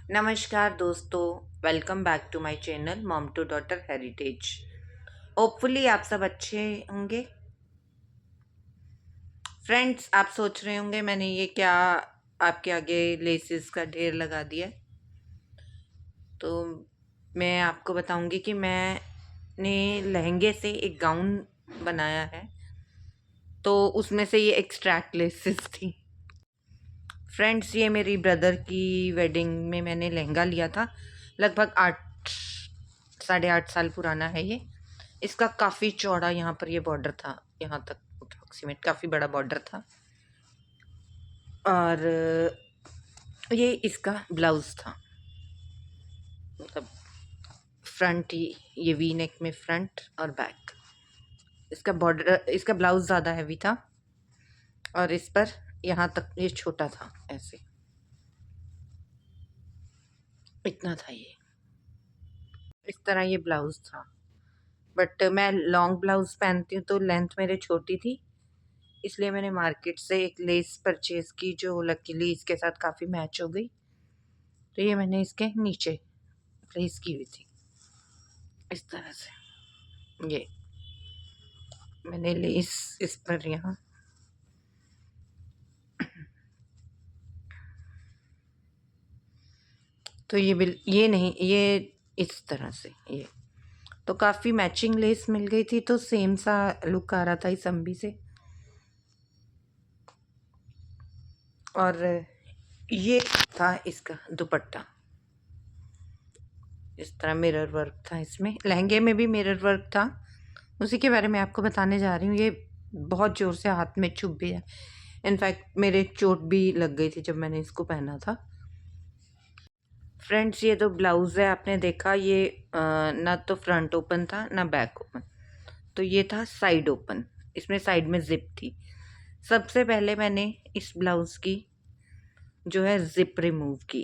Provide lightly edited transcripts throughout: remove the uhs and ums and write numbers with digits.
नमस्कार दोस्तों, welcome back to my channel mom to daughter heritage. Hopefully आप सब अच्छे होंगे। फ्रेंड्स, आप सोच रहे होंगे मैंने ये क्या आपके आगे लेसेस का ढेर लगा दिया है। तो मैं आपको बताऊंगी कि मैंने लहंगे से एक गाउन बनाया है, तो उसमें से ये एक्सट्रैक्ट लेसेस थी। फ्रेंड्स, ये मेरी ब्रदर की वेडिंग में मैंने लहंगा लिया था। लगभग 8 साढ़े 8 साल पुराना है ये। इसका काफ़ी चौड़ा यहाँ पर ये बॉर्डर था, यहाँ तक अप्रॉक्सीमेट काफ़ी बड़ा बॉर्डर था। और ये इसका ब्लाउज़ था, मतलब फ्रंट ही, ये वी नेक में फ्रंट और बैक। इसका बॉर्डर, इसका ब्लाउज़ ज़्यादा हैवी था और इस पर यहाँ तक ये छोटा था, ऐसे इतना था ये। इस तरह ये ब्लाउज़ था, बट मैं लॉन्ग ब्लाउज़ पहनती हूँ तो लेंथ मेरे छोटी थी, इसलिए मैंने मार्केट से एक लेस परचेज़ की जो लकीली इसके साथ काफ़ी मैच हो गई। तो ये मैंने इसके नीचे प्लेस की हुई थी, इस तरह से। ये मैंने लेस इस पर यहाँ तो ये नहीं, ये इस तरह से ये तो काफ़ी मैचिंग लेस मिल गई थी, तो सेम सा लुक आ रहा था इस अम्बी से। और ये था इसका दुपट्टा, इस तरह मिरर वर्क था इसमें। लहंगे में भी मिरर वर्क था, उसी के बारे में आपको बताने जा रही हूँ। ये बहुत ज़ोर से हाथ में चुभ भी है, इनफैक्ट मेरे चोट भी लग गई थी जब मैंने इसको पहना था। फ्रेंड्स, ये तो ब्लाउज़ है, आपने देखा ये ना तो फ्रंट ओपन था ना बैक ओपन, तो ये था साइड ओपन। इसमें साइड में जिप थी। सबसे पहले मैंने इस ब्लाउज़ की जो है जिप रिमूव की।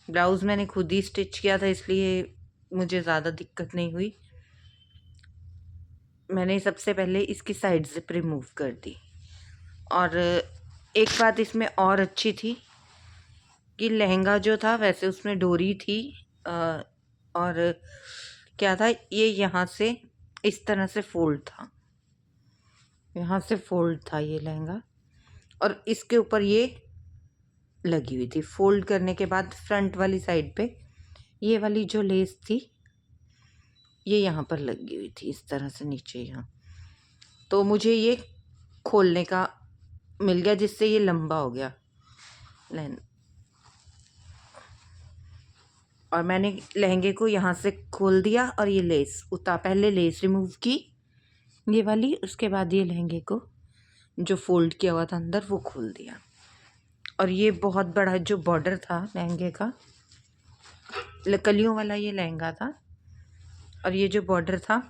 ब्लाउज़ मैंने खुद ही स्टिच किया था, इसलिए मुझे ज़्यादा दिक्कत नहीं हुई। मैंने सबसे पहले इसकी साइड जिप रिमूव कर दी। और एक बात इसमें और अच्छी थी कि लहंगा जो था वैसे उसमें डोरी थी, और क्या था, ये यहाँ से इस तरह से फोल्ड था, यहाँ से फोल्ड था ये लहंगा, और इसके ऊपर ये लगी हुई थी। फोल्ड करने के बाद फ्रंट वाली साइड पे ये वाली जो लेस थी ये यहाँ पर लगी हुई थी, इस तरह से नीचे यहाँ। तो मुझे ये खोलने का मिल गया, जिससे ये लंबा हो गया लेंथ। और मैंने लहंगे को यहाँ से खोल दिया और ये लेस पहले लेस रिमूव की ये वाली, उसके बाद ये लहंगे को जो फोल्ड किया हुआ था अंदर वो खोल दिया। और ये बहुत बड़ा जो बॉर्डर था लहंगे का, कलियों वाला ये लहंगा था, और ये जो बॉर्डर था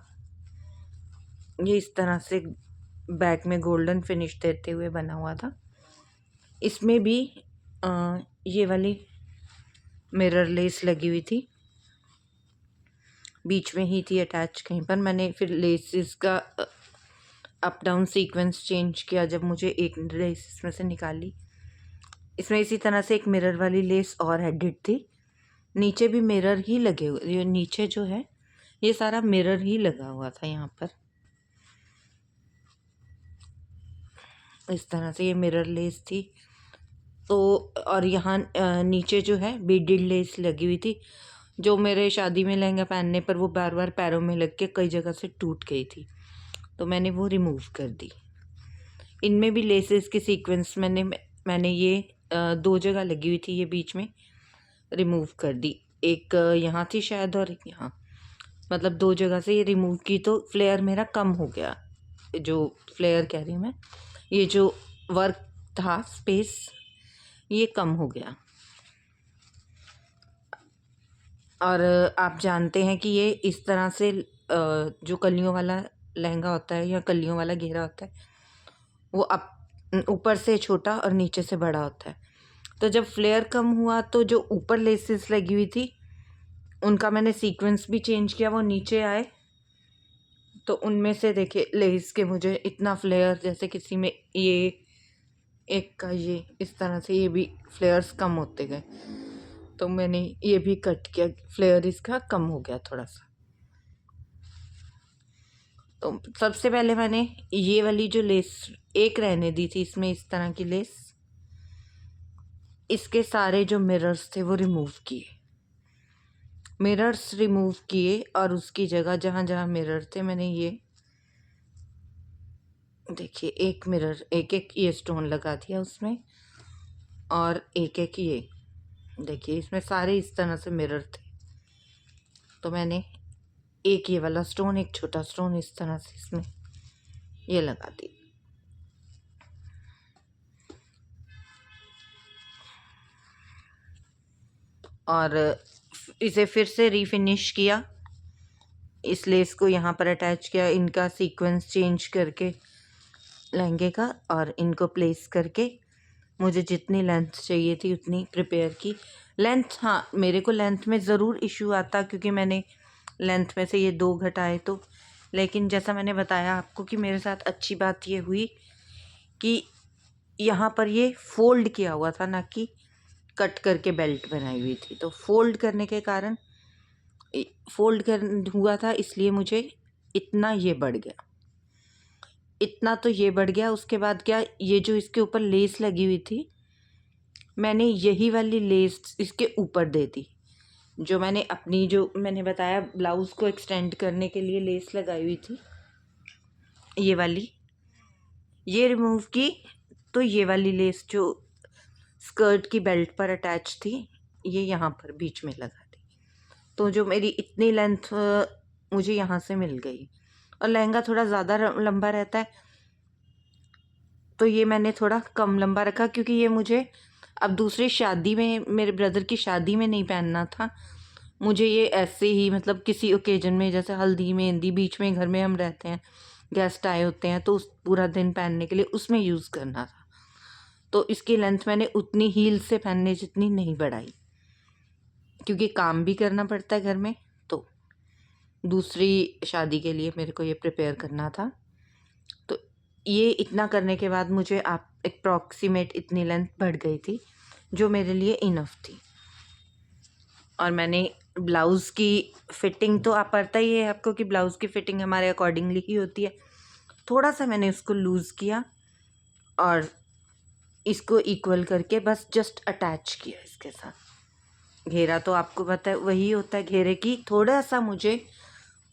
ये इस तरह से बैक में गोल्डन फिनिश देते हुए बना हुआ था। इसमें भी ये वाली मिरर लेस लगी हुई थी, बीच में ही थी अटैच कहीं पर। मैंने फिर लेसेस का अप डाउन सीक्वेंस चेंज किया जब मुझे एक लेस इसमें से निकाली। इसमें इसी तरह से एक मिरर वाली लेस और एडिड थी, नीचे भी मिरर ही लगे हुए। ये नीचे जो है ये सारा मिरर ही लगा हुआ था यहाँ पर, इस तरह से ये मिरर लेस थी। तो और यहाँ नीचे जो है बीडेड लेस लगी हुई थी, जो मेरे शादी में लहंगा पहनने पर वो बार बार पैरों में लग के कई जगह से टूट गई थी, तो मैंने वो रिमूव कर दी। इनमें भी लेसेस के सीक्वेंस मैंने ये 2 जगह लगी हुई थी, ये बीच में रिमूव कर दी। एक यहाँ थी शायद और एक यहाँ, मतलब 2 जगह से ये रिमूव की, तो फ्लेयर मेरा कम हो गया। जो फ्लेयर कह रही हूँ मैं, ये जो वर्क था स्पेस ये कम हो गया। और आप जानते हैं कि ये इस तरह से जो कलियों वाला लहंगा होता है या कलियों वाला घेरा होता है वो अप ऊपर से छोटा और नीचे से बड़ा होता है। तो जब फ्लेयर कम हुआ तो जो ऊपर लेसेस लगी हुई थी उनका मैंने सीक्वेंस भी चेंज किया, वो नीचे आए। तो उनमें से देखिए लेस के मुझे इतना फ्लेयर, जैसे किसी में ये एक का ये इस तरह से ये भी फ्लेयर्स कम होते गए। तो मैंने ये भी कट किया, फ्लेयर इसका कम हो गया थोड़ा सा। तो सबसे पहले मैंने ये वाली जो लेस एक रहने दी थी, इसमें इस तरह की लेस, इसके सारे जो मिरर्स थे वो रिमूव किए, मिरर्स रिमूव किए, और उसकी जगह जहाँ जहाँ मिरर थे मैंने ये देखिए एक मिरर, एक एक ये स्टोन लगा दिया उसमें, और एक एक ये देखिए इसमें सारे इस तरह से मिरर थे। तो मैंने एक ये वाला स्टोन, एक छोटा स्टोन इस तरह से इसमें ये लगा दी। और इसे फिर से रीफिनिश किया, इस लेस को यहाँ पर अटैच किया, इनका सीक्वेंस चेंज करके लहंगे का, और इनको प्लेस करके मुझे जितनी लेंथ चाहिए थी उतनी प्रिपेयर की। लेंथ, हाँ मेरे को लेंथ में ज़रूर इशू आता, क्योंकि मैंने लेंथ में से ये 2 घटाए तो, लेकिन जैसा मैंने बताया आपको कि मेरे साथ अच्छी बात ये हुई कि यहाँ पर ये फोल्ड किया हुआ था, ना कि कट करके बेल्ट बनाई हुई थी। तो फोल्ड करने के कारण फोल्ड कर हुआ था, इसलिए मुझे इतना ये बढ़ गया, इतना तो ये बढ़ गया। उसके बाद क्या, ये जो इसके ऊपर लेस लगी हुई थी, मैंने यही वाली लेस इसके ऊपर दे दी, जो मैंने अपनी, जो मैंने बताया ब्लाउज़ को एक्सटेंड करने के लिए लेस लगाई हुई थी, ये वाली, ये रिमूव की। तो ये वाली लेस जो स्कर्ट की बेल्ट पर अटैच थी, ये यहाँ पर बीच में लगा दी। तो जो मेरी इतनी लेंथ मुझे यहाँ से मिल गई। और लहंगा थोड़ा ज़्यादा लंबा रहता है, तो ये मैंने थोड़ा कम लंबा रखा, क्योंकि ये मुझे अब दूसरी शादी में, मेरे ब्रदर की शादी में नहीं पहनना था। मुझे ये ऐसे ही, मतलब किसी ओकेजन में, जैसे हल्दी मेहंदी, बीच में घर में हम रहते हैं, गेस्ट आए होते हैं, तो उस पूरा दिन पहनने के लिए उसमें यूज़ करना था। तो इसकी लेंथ मैंने उतनी हील से पहनने जितनी नहीं बढ़ाई, क्योंकि काम भी करना पड़ता है घर में, तो दूसरी शादी के लिए मेरे को ये प्रिपेयर करना था। तो ये इतना करने के बाद मुझे आप अप्रॉक्सीमेट इतनी लेंथ बढ़ गई थी, जो मेरे लिए इनफ थी। और मैंने ब्लाउज़ की फ़िटिंग, तो आप पता ही है आपको कि ब्लाउज़ की फ़िटिंग हमारे अकॉर्डिंगली ही होती है। थोड़ा सा मैंने उसको लूज़ किया और इसको इक्वल करके बस जस्ट अटैच किया इसके साथ। घेरा तो आपको पता है वही होता है, घेरे की थोड़ा सा मुझे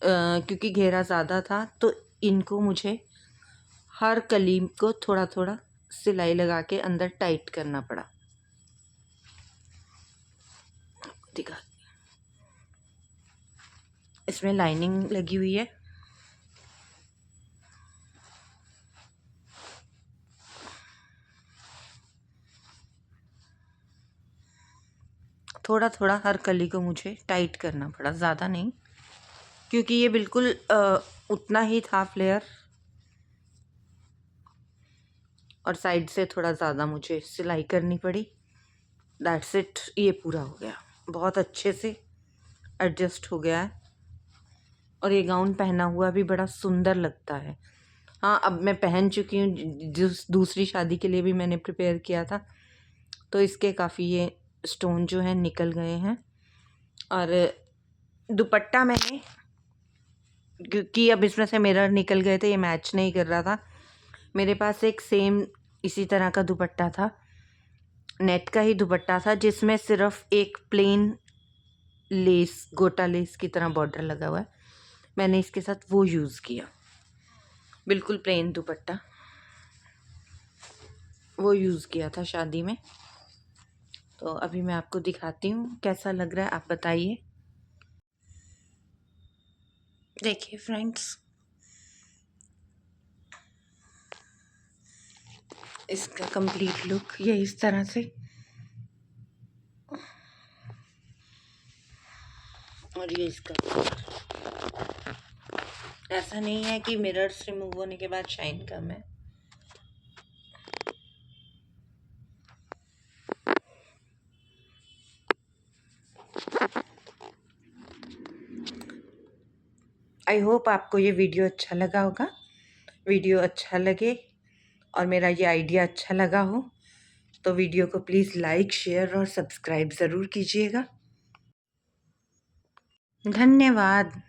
क्योंकि घेरा ज़्यादा था, तो इनको मुझे हर कली को थोड़ा थोड़ा सिलाई लगा के अंदर टाइट करना पड़ा। दिखा, इसमें लाइनिंग लगी हुई है, थोड़ा थोड़ा हर कली को मुझे टाइट करना पड़ा, ज़्यादा नहीं, क्योंकि ये बिल्कुल उतना ही था फ्लेयर, और साइड से थोड़ा ज़्यादा मुझे सिलाई करनी पड़ी। दैट्स इट, ये पूरा हो गया, बहुत अच्छे से एडजस्ट हो गया है, और ये गाउन पहना हुआ भी बड़ा सुंदर लगता है। हाँ, अब मैं पहन चुकी हूँ, जिस दूसरी शादी के लिए भी मैंने प्रिपेयर किया था, तो इसके काफ़ी ये स्टोन जो है निकल गए हैं। और दुपट्टा मैंने, क्योंकि अब इसमें से मिरर निकल गए थे, ये मैच नहीं कर रहा था, मेरे पास एक सेम इसी तरह का दुपट्टा था, नेट का ही दुपट्टा था, जिसमें सिर्फ एक प्लेन लेस, गोटा लेस की तरह बॉर्डर लगा हुआ है, मैंने इसके साथ वो यूज़ किया, बिल्कुल प्लेन दुपट्टा वो यूज़ किया था शादी में। तो अभी मैं आपको दिखाती हूँ कैसा लग रहा है, आप बताइए। देखिए फ्रेंड्स, इसका कंप्लीट लुक ये इस तरह से, और ये इसका, ऐसा नहीं है कि मिरर्स रिमूव होने के बाद शाइन कम है, आई होप आपको ये वीडियो अच्छा लगा होगा। वीडियो अच्छा लगे और मेरा ये आइडिया अच्छा लगा हो, तो वीडियो को प्लीज़ लाइक, शेयर और सब्सक्राइब ज़रूर कीजिएगा। धन्यवाद।